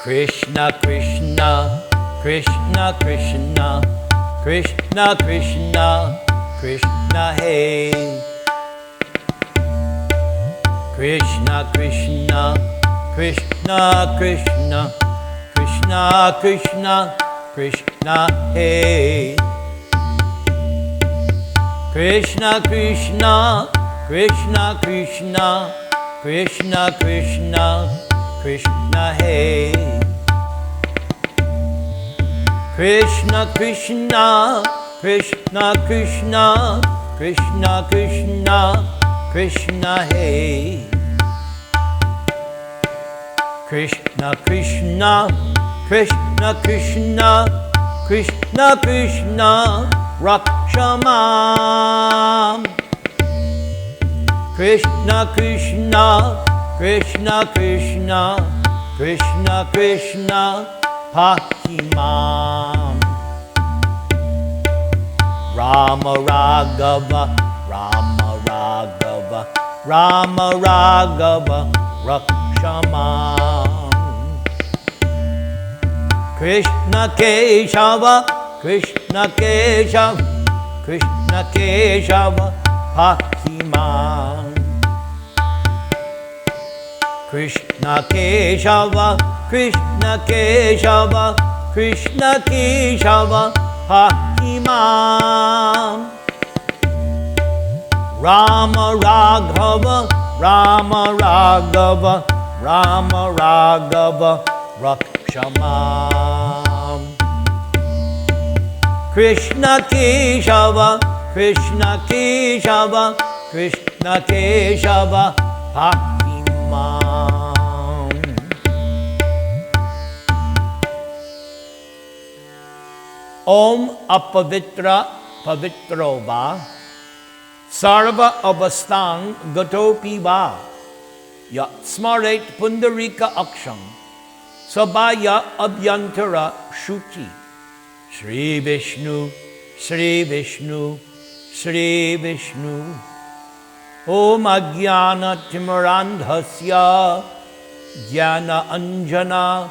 Krishna Krishna, Krishna Krishna, Krishna Krishna, Krishna Hey. Krishna Krishna, Krishna Krishna, Krishna Krishna, Krishna Hey. Krishna Krishna, Krishna Krishna, Krishna Krishna, Krishna Hey. Krishna Krishna, Krishna Krishna, Krishna Krishna, Krishna Hey. Krishna Krishna, Krishna Krishna, Krishna Krishna, Rakshamam. Krishna Krishna, Krishna Krishna, Krishna Krishna, Pakimam. Rama Raghava, Rama Raghava, Rama Raghava, Rakshamam. Krishna Keshava, Krishna Keshava, Krishna Keshava, Pakimam. Krishna Keshava, Krishna Keshava, Krishna Keshava, Pakimam. Rama Raghava, Rama Raghava, Rama Raghava, Rakshamam. Krishna Keshava, Krishna Keshava, Krishna Keshava, Pakimam. Om apavitra pavitro va, sarva avastang gatopi va, ya smaret pundarika aksham, sabaya abhyantara shuchi. Shri Vishnu, Shri Vishnu, Shri Vishnu. Om Ajnana Timirandhasya Jnana Anjana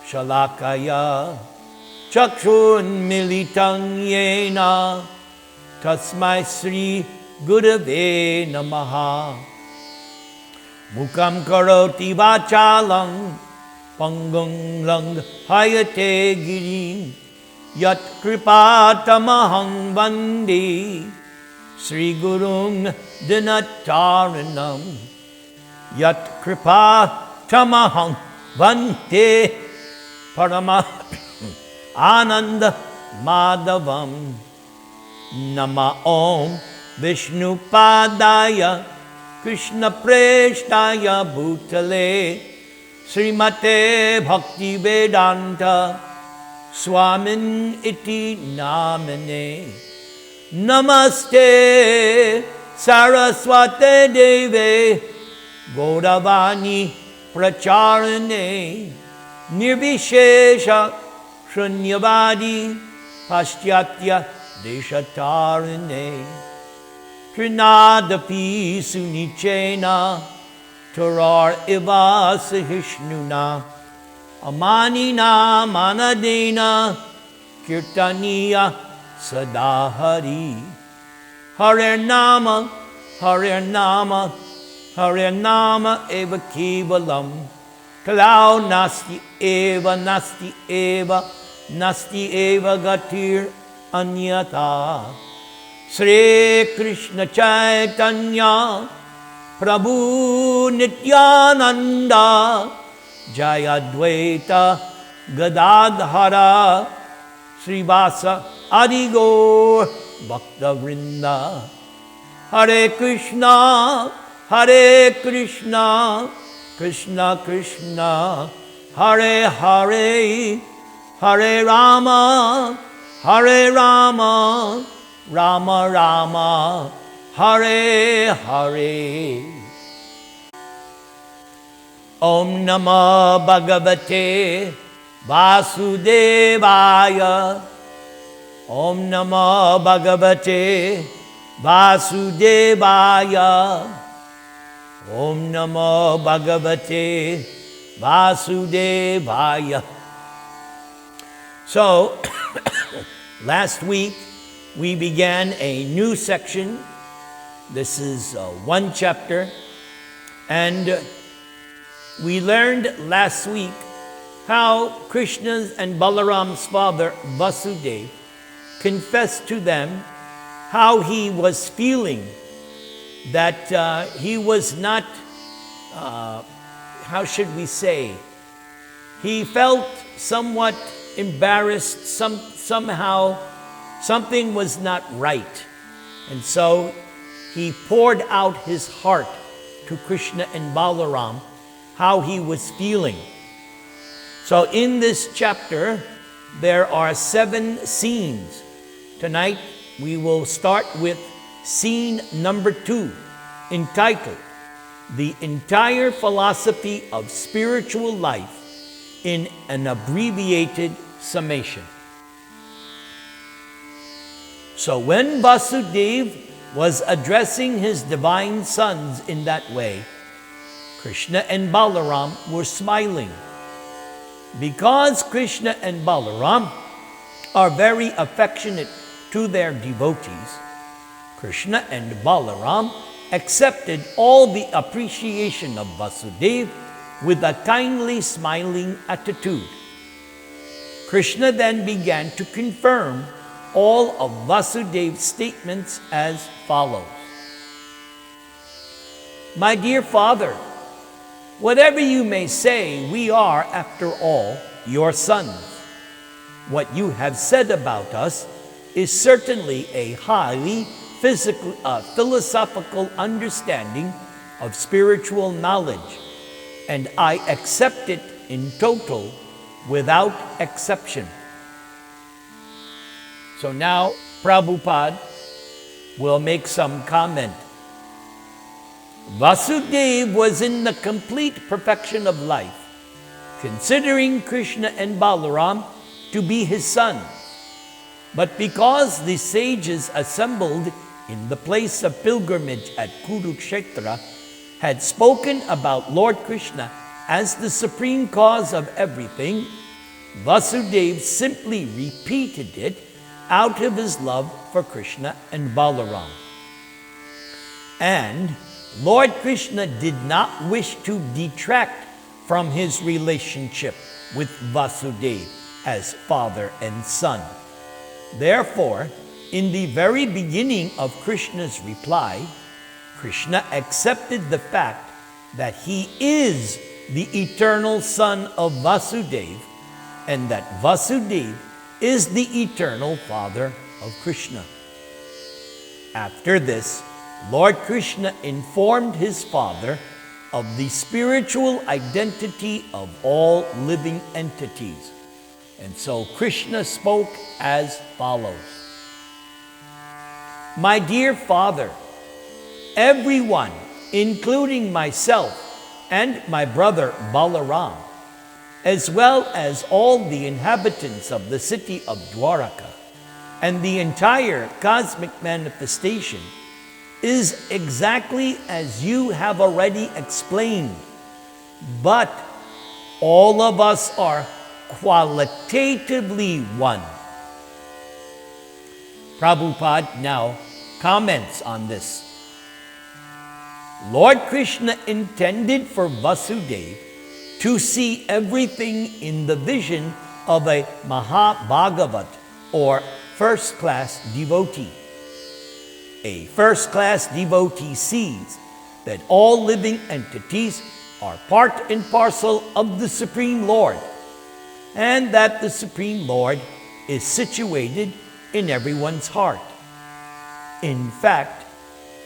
Shalakaya Chakshun Militang Yena Tasmai Sri Gurave Namaha. Mukam Karoti Vachalang Pangung Lang Hayate Girim Yat Kripatamahang Vande Sri Gurung Dinataranam. Yat Kripatamahang Vande Parama Ananda Madhavam. Nama Om Vishnu Padaya Krishna Preshtaya Bhutale Srimate Bhakti Vedanta Swamin iti namine. Namaste Saraswate Deve Gauravani Pracharane Nirvishesha Shunyavadi Paschatya Deshatarane Trinadapi Sunichena Tarar Iva Sahishnuna Amanina Manadena Kirtaniya Sadahari. Hare Nama, Hare Nama, Hare Nama Eva Kevalam. Kalau Nasti Eva, Nasti Eva, Nasti Eva Gatir Anyata. Sri Krishna Chaitanya Prabhu Nityananda Jaya Dvaita Gadadhara Srivasa Adigo Bhakta Vrinda. Hare Krishna, Hare Krishna, Krishna Krishna, Hare Hare, Hare Rama, Hare Rama, Rama Rama, Hare Hare. Om Namah Bhagavate Vasudevaya. Om Namah Bhagavate Vasudevaya. Om Namah Bhagavate Vasudevaya. So, last week we began a new section. This is one chapter. And we learned last week how Krishna's and Balaram's father, Vasudeva, confessed to them how he was feeling, that he was not, how should we say, he felt somewhat embarrassed, somehow something was not right. And so he poured out his heart to Krishna and Balaram, how he was feeling. So in this chapter, there are 7 scenes. Tonight, we will start with scene number 2, entitled, The Entire Philosophy of Spiritual Life in an Abbreviated Summation. So when Vasudeva was addressing his divine sons in that way, Krishna and Balaram were smiling. Because Krishna and Balaram are very affectionate to their devotees, Krishna and Balaram accepted all the appreciation of Vasudeva with a kindly smiling attitude. Krishna then began to confirm all of Vasudeva's statements as follows. My dear father, whatever you may say, we are, after all, your sons. What you have said about us is certainly a highly philosophical understanding of spiritual knowledge, and I accept it in total without exception. So now Prabhupada will make some comment. Vasudeva was in the complete perfection of life, considering Krishna and Balaram to be his sons. But because the sages assembled in the place of pilgrimage at Kurukshetra had spoken about Lord Krishna as the supreme cause of everything, Vasudeva simply repeated it out of his love for Krishna and Balaram. And Lord Krishna did not wish to detract from his relationship with Vasudeva as father and son. Therefore, in the very beginning of Krishna's reply, Krishna accepted the fact that he is the eternal son of Vasudeva and that Vasudeva is the eternal father of Krishna. After this, Lord Krishna informed his father of the spiritual identity of all living entities. And so Krishna spoke as follows. My dear father, everyone, including myself and my brother Balaram, as well as all the inhabitants of the city of Dwaraka and the entire cosmic manifestation, is exactly as you have already explained. But all of us are qualitatively one. Prabhupada now comments on this. Lord Krishna intended for Vasudeva to see everything in the vision of a Mahabhagavat, or first-class devotee. A first-class devotee sees that all living entities are part and parcel of the Supreme Lord, and that the Supreme Lord is situated in everyone's heart. In fact,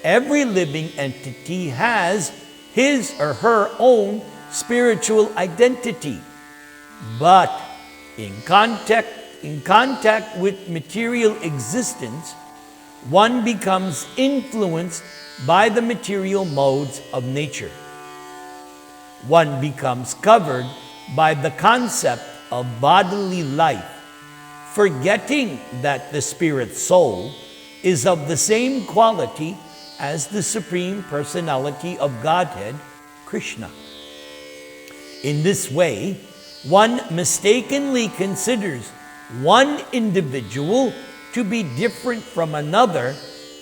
every living entity has his or her own spiritual identity, but in contact with material existence, one becomes influenced by the material modes of nature. One becomes covered by the concept of bodily life, forgetting that the spirit soul is of the same quality as the Supreme Personality of Godhead, Krishna. In this way, one mistakenly considers one individual to be different from another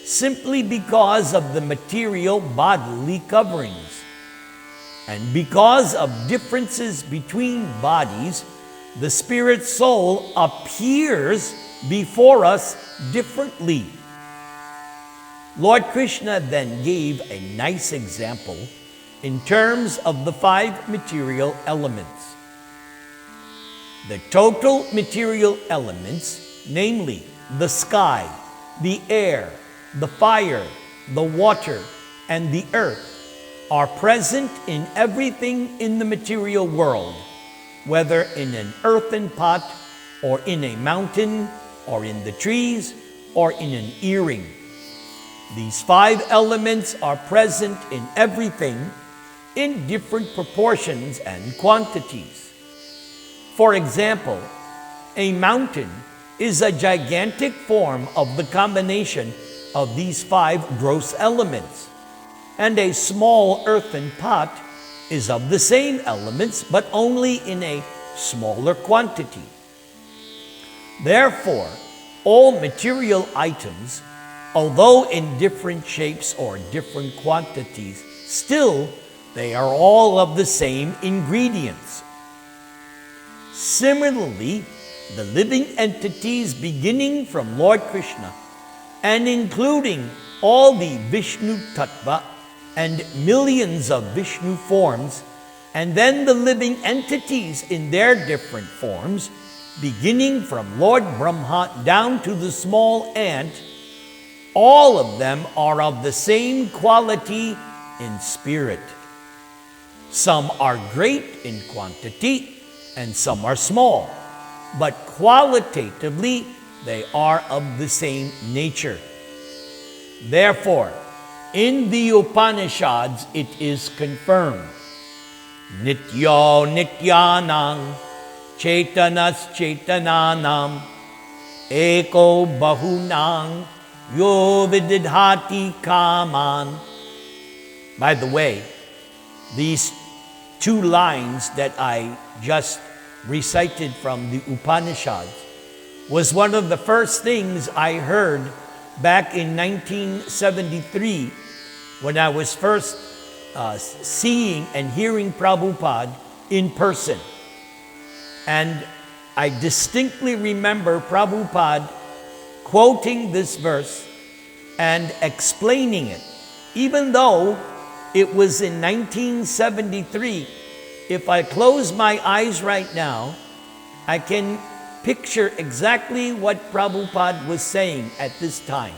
simply because of the material bodily coverings. And because of differences between bodies, the spirit soul appears before us differently. Lord Krishna then gave a nice example in terms of the 5 material elements. The total material elements, namely the sky, the air, the fire, the water, and the earth, are present in everything in the material world, whether in an earthen pot, or in a mountain, or in the trees, or in an earring. These 5 elements are present in everything in different proportions and quantities. For example, a mountain is a gigantic form of the combination of these 5 gross elements, and a small earthen pot is of the same elements but only in a smaller quantity. Therefore, all material items, although in different shapes or different quantities, still they are all of the same ingredients. Similarly, the living entities beginning from Lord Krishna and including all the Vishnu Tattva and millions of Vishnu forms, and then the living entities in their different forms, beginning from Lord Brahma down to the small ant, all of them are of the same quality in spirit. Some are great in quantity and some are small, but qualitatively they are of the same nature. Therefore, in the Upanishads it is confirmed, Nityo Nityanang Chaitanas Chaitananam Eko Bahunang Yo Vididhati Kaman. By the way, these 2 lines that I just recited from the Upanishads was one of the first things I heard back in 1973 when I was first seeing and hearing Prabhupada in person. And I distinctly remember Prabhupada quoting this verse and explaining it. Even though it was in 1973, if I close my eyes right now, I can picture exactly what Prabhupada was saying at this time.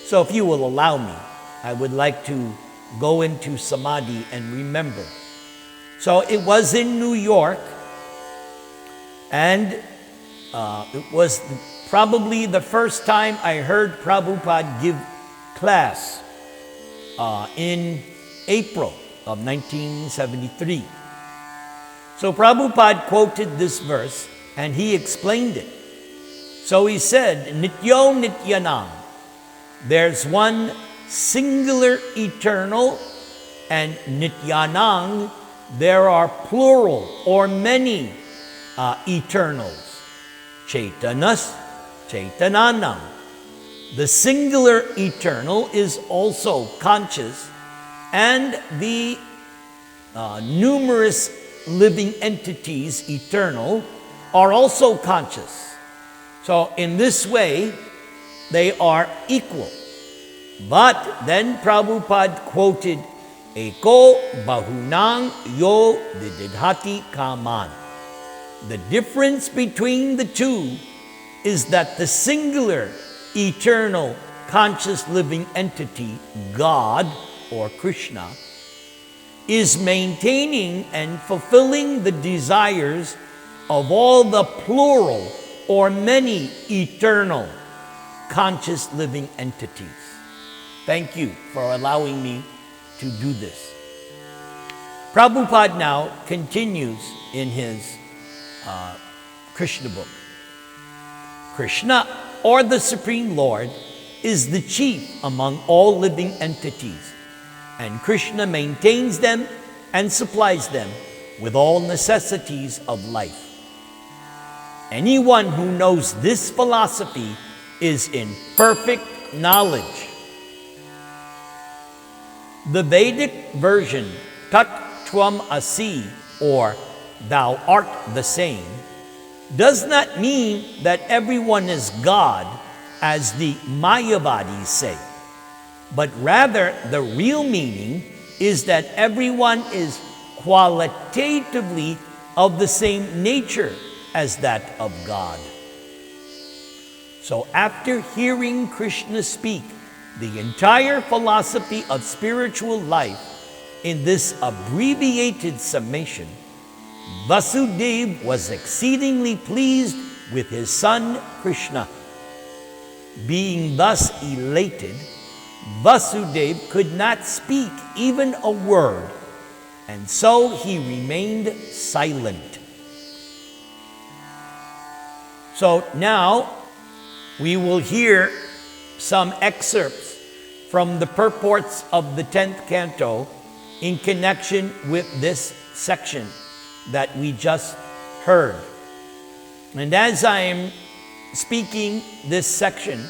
So if you will allow me, I would like to go into Samadhi and remember. So it was in New York, and it was probably the first time I heard Prabhupada give class in April of 1973. So Prabhupada quoted this verse and he explained it. So he said, Nityo Nityanam, there's one singular eternal, and Nityanang, there are plural or many eternals. Chaitanas, Chaitananam. The singular eternal is also conscious, and the numerous living entities, eternal, are also conscious. So in this way, they are equal. But then Prabhupada quoted, Eko Bahunang Yo Vididhati Kaman. The difference between the two is that the singular, eternal, conscious living entity, God or Krishna, is maintaining and fulfilling the desires of all the plural or many eternal, conscious living entities. Thank you for allowing me to do this. Prabhupada now continues in his Krishna book. Krishna, or the Supreme Lord, is the chief among all living entities, and Krishna maintains them and supplies them with all necessities of life. Anyone who knows this philosophy is in perfect knowledge. The Vedic version, Tat Tvam Asi, or Thou art the same, does not mean that everyone is God, as the Mayavadis say, but rather the real meaning is that everyone is qualitatively of the same nature as that of God. So after hearing Krishna speak the entire philosophy of spiritual life in this abbreviated summation, Vasudeva was exceedingly pleased with his son Krishna. Being thus elated, Vasudeva could not speak even a word, and so he remained silent. So now we will hear some excerpts from the purports of the 10th canto in connection with this section that we just heard. And as I am speaking this section,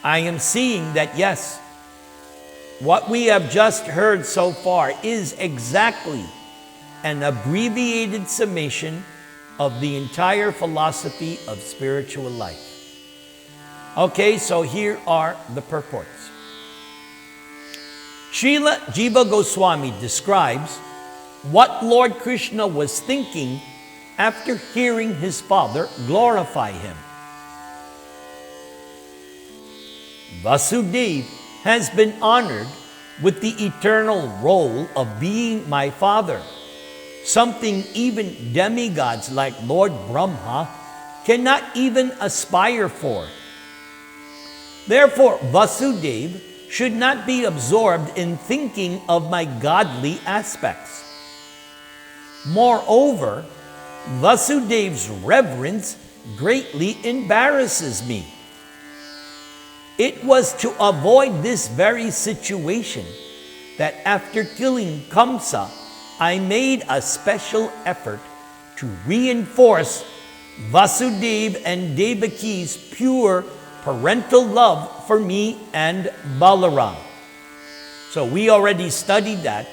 I am seeing that yes, what we have just heard so far is exactly an abbreviated summation of the entire philosophy of spiritual life. Okay, so here are the purports. Srila Jiva Goswami describes what Lord Krishna was thinking after hearing his father glorify him. Vasudeva has been honored with the eternal role of being my father, something even demigods like Lord Brahma cannot even aspire for. Therefore, Vasudeva should not be absorbed in thinking of my godly aspects. Moreover, Vasudeva's reverence greatly embarrasses me. It was to avoid this very situation that after killing Kamsa, I made a special effort to reinforce Vasudeva and Devaki's pure parental love for me and Balaram. So we already studied that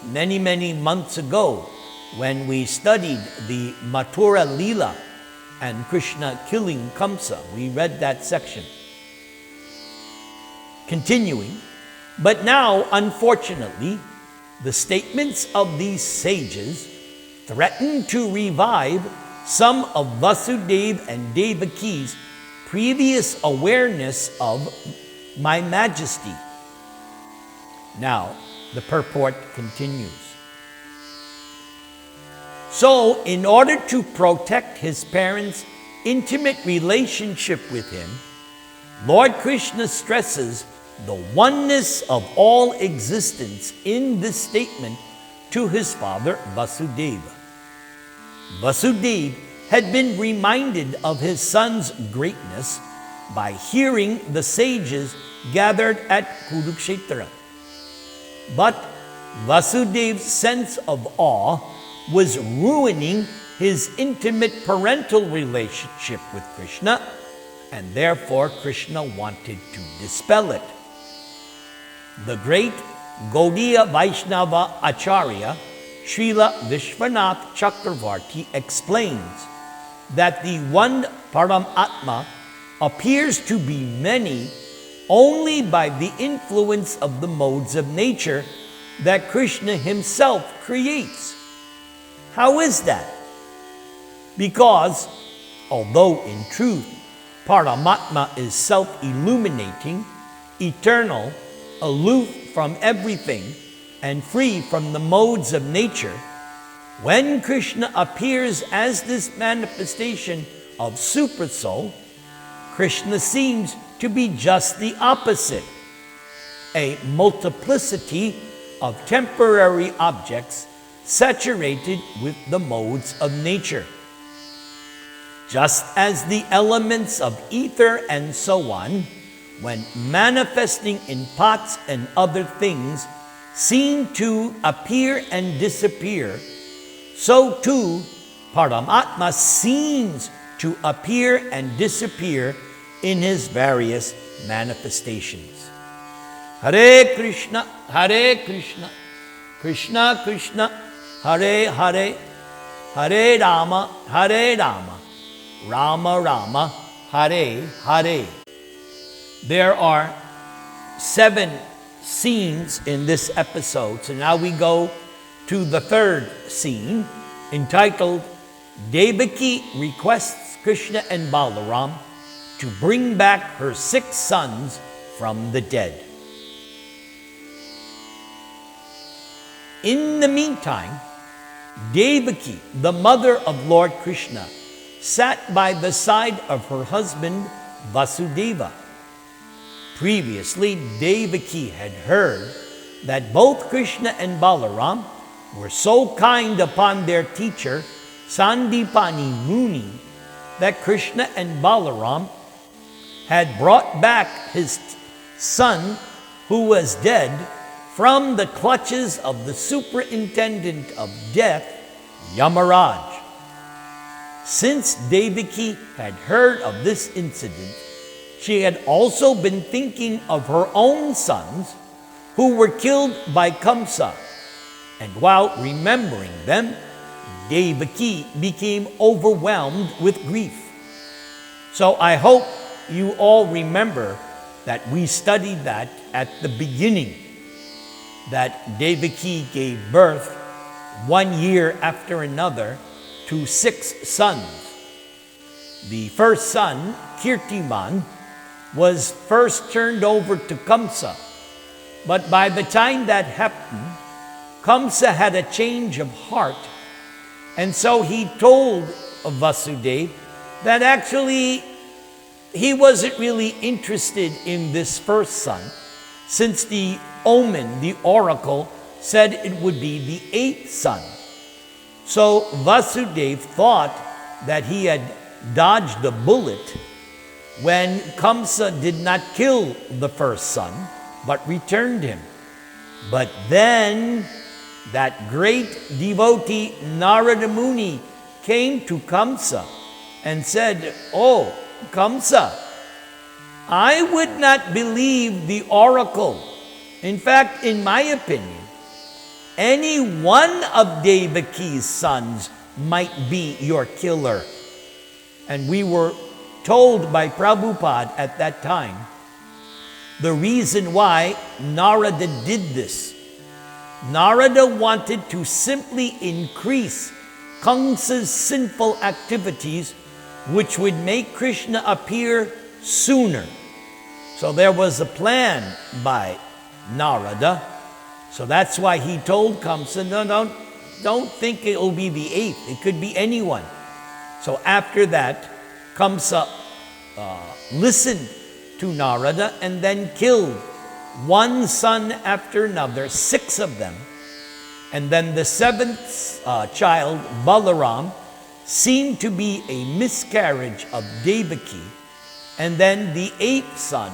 many months ago when we studied the Mathura Leela and Krishna killing Kamsa. We read that section. Continuing, but now, unfortunately, the statements of these sages threaten to revive some of Vasudeva and Devaki's previous awareness of my majesty. Now, the purport continues. So, in order to protect his parents' intimate relationship with him, Lord Krishna stresses the oneness of all existence in this statement to his father Vasudeva. Vasudeva had been reminded of his son's greatness by hearing the sages gathered at Kurukshetra. But Vasudeva's sense of awe was ruining his intimate parental relationship with Krishna, and therefore Krishna wanted to dispel it. The great Gaudiya Vaishnava Acharya, Srila Vishwanath Chakravarti, explains that the one Paramatma appears to be many only by the influence of the modes of nature that Krishna himself creates. How is that? Because, although in truth Paramatma is self-illuminating, eternal, aloof from everything, and free from the modes of nature, when Krishna appears as this manifestation of Supersoul, Krishna seems to be just the opposite, a multiplicity of temporary objects saturated with the modes of nature. Just as the elements of ether and so on, when manifesting in pots and other things, seem to appear and disappear, so too Paramatma seems to appear and disappear in his various manifestations. Hare Krishna, Krishna Krishna, Hare Hare, Hare Rama, Rama Rama, Hare Hare. There are 7 scenes in this episode. So now we go to the 3rd scene, entitled Devaki requests Krishna and Balaram to bring back her 6 sons from the dead. In the meantime, Devaki, the mother of Lord Krishna, sat by the side of her husband Vasudeva. Previously, Devaki had heard that both Krishna and Balaram were so kind upon their teacher, Sandipani Muni, that Krishna and Balaram had brought back his son who was dead from the clutches of the superintendent of death, Yamaraj. Since Devaki had heard of this incident, she had also been thinking of her own sons who were killed by Kamsa. And while remembering them, Devaki became overwhelmed with grief. So I hope you all remember that we studied that at the beginning, that Devaki gave birth 1 year after another to 6 sons. The first son, Kirtiman, was first turned over to Kamsa. But by the time that happened, Kamsa had a change of heart. And so he told Vasudeva that actually he wasn't really interested in this first son, since the omen, the oracle, said it would be the 8th son. So Vasudeva thought that he had dodged a bullet when Kamsa did not kill the first son, but returned him. But then that great devotee Narada Muni came to Kamsa and said, "Oh, Kamsa, I would not believe the oracle. In fact, in my opinion, any one of Devaki's sons might be your killer." And we were told by Prabhupada at that time the reason why Narada did this. Narada wanted to simply increase Kamsa's sinful activities, which would make Krishna appear sooner. So there was a plan by Narada. So that's why he told Kamsa, no, don't think it will be the 8th. It could be anyone. So after that, Kamsa listened to Narada and then killed one son after another, 6 of them. And then the 7th child, Balaram, seemed to be a miscarriage of Devaki. And then the 8th son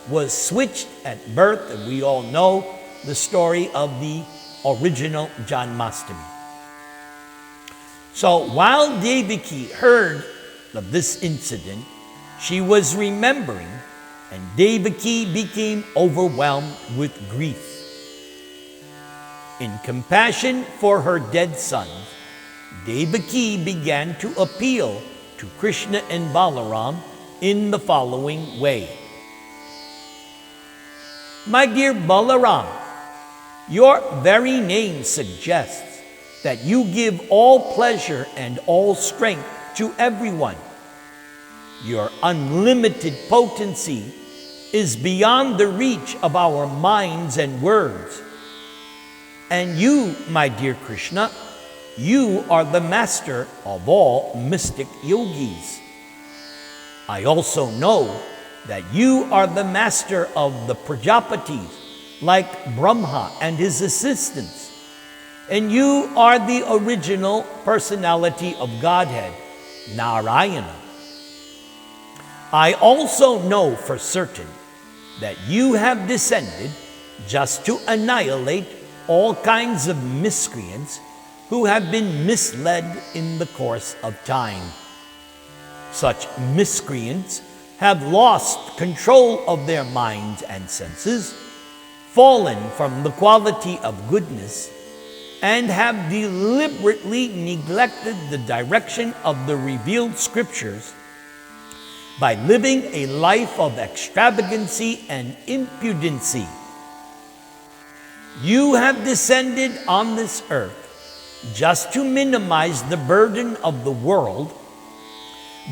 was switched at birth, and we all know the story of the original Janmashtami. So while Devaki heard of this incident, she was remembering, and Devaki became overwhelmed with grief. In compassion for her dead sons, Devaki began to appeal to Krishna and Balaram in the following way. "My dear Balaram, your very name suggests that you give all pleasure and all strength to everyone. Your unlimited potency is beyond the reach of our minds and words. And you, my dear Krishna, you are the master of all mystic yogis. I also know that you are the master of the Prajapatis, like Brahma and his assistants. And you are the original personality of Godhead, Narayana. I also know for certain that you have descended just to annihilate all kinds of miscreants who have been misled in the course of time. Such miscreants have lost control of their minds and senses, fallen from the quality of goodness, and have deliberately neglected the direction of the revealed scriptures by living a life of extravagancy and impudency. You have descended on this earth just to minimize the burden of the world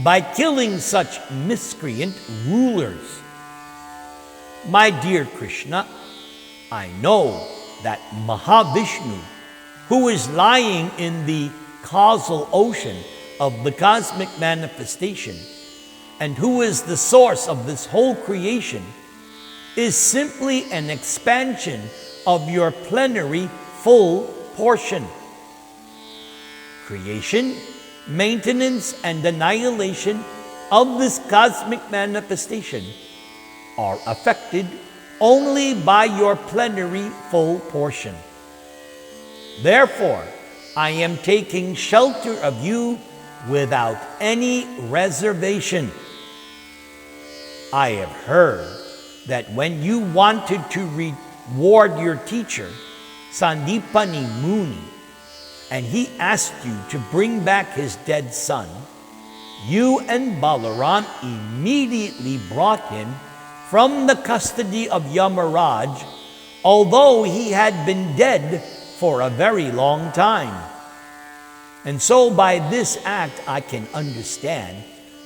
by killing such miscreant rulers. My dear Krishna, I know that Mahavishnu, who is lying in the causal ocean of the cosmic manifestation, and who is the source of this whole creation, is simply an expansion of your plenary full portion. Creation, maintenance, and annihilation of this cosmic manifestation are affected only by your plenary full portion. Therefore, I am taking shelter of you without any reservation. I have heard that when you wanted to reward your teacher, Sandipani Muni, and he asked you to bring back his dead son, you and Balaram immediately brought him from the custody of Yamaraj, although he had been dead for a very long time. And so by this act I can understand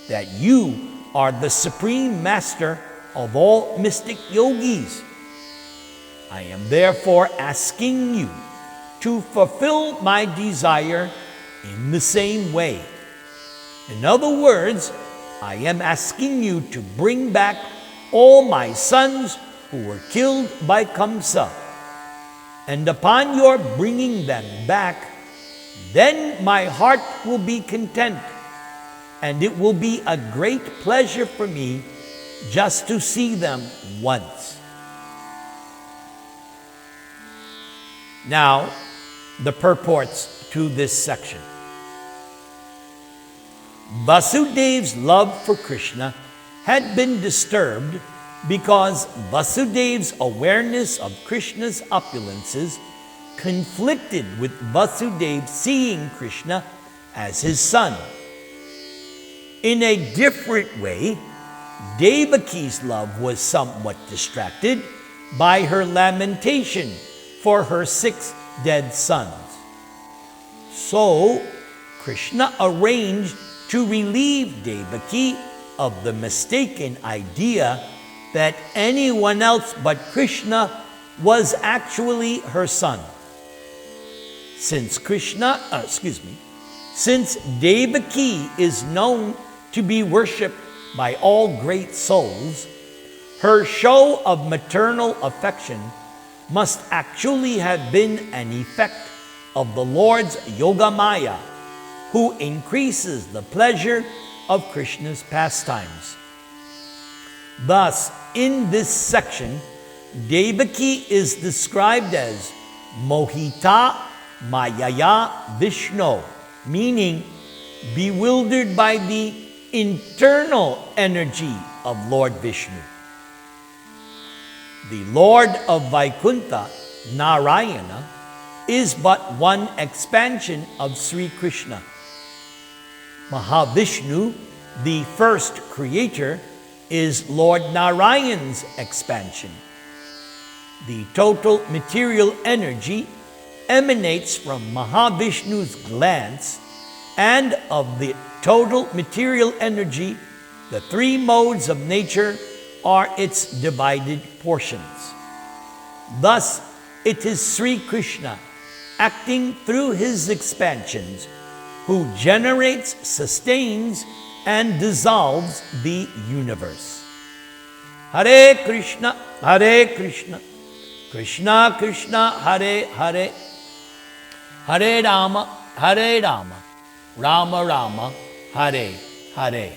that you are the supreme master of all mystic yogis. I am therefore asking you to fulfill my desire in the same way. In other words, I am asking you to bring back all my sons who were killed by Kamsa. And upon your bringing them back, then my heart will be content, and it will be a great pleasure for me just to see them once. Now, the purports to this section. Vasudev's love for Krishna had been disturbed because Vasudev's awareness of Krishna's opulences conflicted with Vasudev seeing Krishna as his son. In a different way, Devaki's love was somewhat distracted by her lamentation for her 6 dead sons. So, Krishna arranged to relieve Devaki of the mistaken idea that anyone else but Krishna was actually her son. Since since Devaki is known to be worshipped by all great souls, her show of maternal affection must actually have been an effect of the Lord's Yogamaya, who increases the pleasure of Krishna's pastimes. Thus, in this section, Devaki is described as Mohita Mayaya Vishnu, meaning bewildered by the internal energy of Lord Vishnu. The Lord of Vaikuntha, Narayana, is but one expansion of Sri Krishna. Mahavishnu, the first creator, is Lord Narayan's expansion. The total material energy emanates from Mahavishnu's glance, and of the total material energy, the 3 modes of nature are its divided portions. Thus, it is Sri Krishna, acting through his expansions, who generates, sustains, and dissolves the universe. Hare Krishna, Krishna Krishna, Hare Hare, Hare Rama, Rama Rama, Hare Hare.